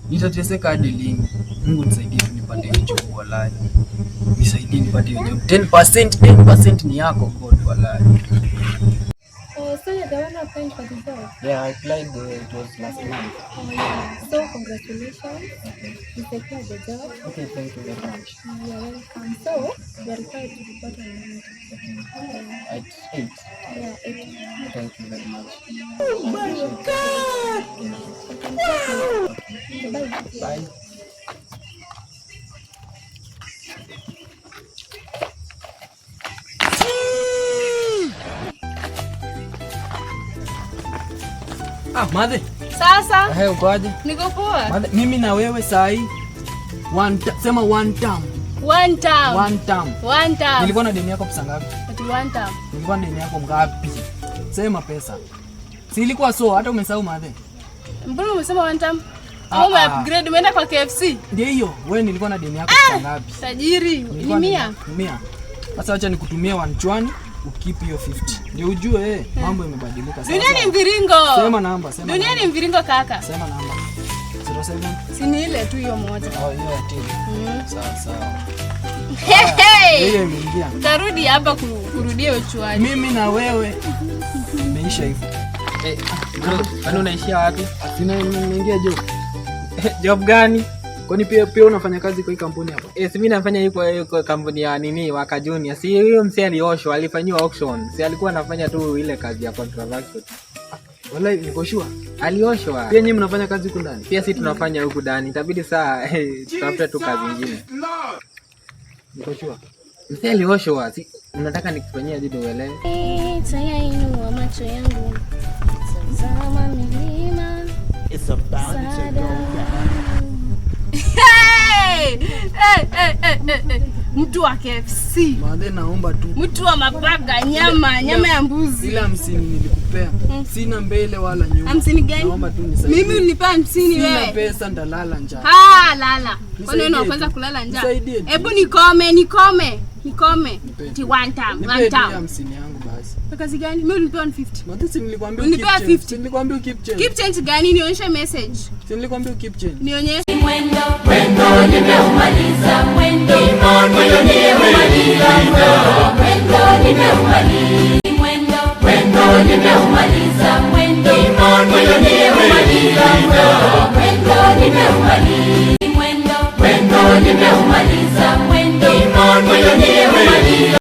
Nitateseka hadi lini? Mungu nisaidie nipate hiyo job wallahi. Nisaidie nipate hiyo job. 10% ni yako God wallahi. So you're the one applying for the job? Yeah, I applied it was last month. Oh, yeah. So congratulations. Okay. You secured the job. Okay, thank you very much. You're welcome. So you're required to report on Monday. At 8. Yeah, 8. Thank you very much. Oh my God! Okay. Bye. Bye. Madhe. Sasa. Uko aje? Niko poa. Madhe, mimi na wewe sahi sema one term. One term. One term. One term. Nilikuwa na deni yako pesa ngapi? Ati one term. Nilikuwa na deni yako ngapi? Sema pesa. Si ilikuwa so hata umesahau madhe. Mbona umesema one term? Ume upgrade umeenda kwa KFC? Ndio hiyo. Wewe nilikuwa na deni yako pesa ngapi? Tajiri. Ni 100. 100. Sasa acha nikutumie 120. Ukipi hiyo 50. Ndio ujue mambo yamebadilika sasa. Dunia ni mviringo. Sema namba, sema. Dunia ni mviringo kaka. Sema namba. 07. Si ni ile tu hiyo moja. Oh, hiyo ya tili. Sawa. Hey. Hiyo imeingia. Tarudi hapa kurudia uchuaji. Mimi na wewe imeisha hivyo. Bro, kwani unaishia wapi? Sina nimeingia job. Job gani? Kwani pia unafanya kazi kwa hii kampuni hapa? Si mimi nafanya hii kwa kampuni ya nini Waka Junior. Si huyo msee alioshwa, alifanywa auction. Si alikuwa anafanya tu ile kazi ya contract. Wallahi niko sure. Alioshwa. Pia nyinyi mnafanya kazi huku ndani? Pia sisi tunafanya huku ndani. Itabidi saa tutafute tu kazi nyingine. Niko sure. Msee alioshwa. Si unataka nikufanyie aje ndio uelewe? Taya inua macho yangu. Tazama milima. It's about to go down. Mtu wa KFC. Madhe naomba tu. Mtu wa mabaga, nyama ya mbuzi. Ile 50 nilikupea. Sina mbele wala nyuma. 50 gani? Naomba tu nisaidie. Mimi unipa 50 wewe. Sina pesa ndalala njaa. Lala. Kwa nini unaweza kulala njaa? Nisaidie. Hebu nikome. Ti one time. Nipe 50 yangu basi. Kwa kazi gani? Mimi unipa 150. Madhe si nilikwambia unipa 50. Nilikwambia keep change. Keep change gani? Nionyeshe message. Si nilikwambia keep change. Nionyeshe. Mwendo nimeumaliza, mwendo nimeumaliza, mwendo nimeumaliza, mwendo nimeumaliza.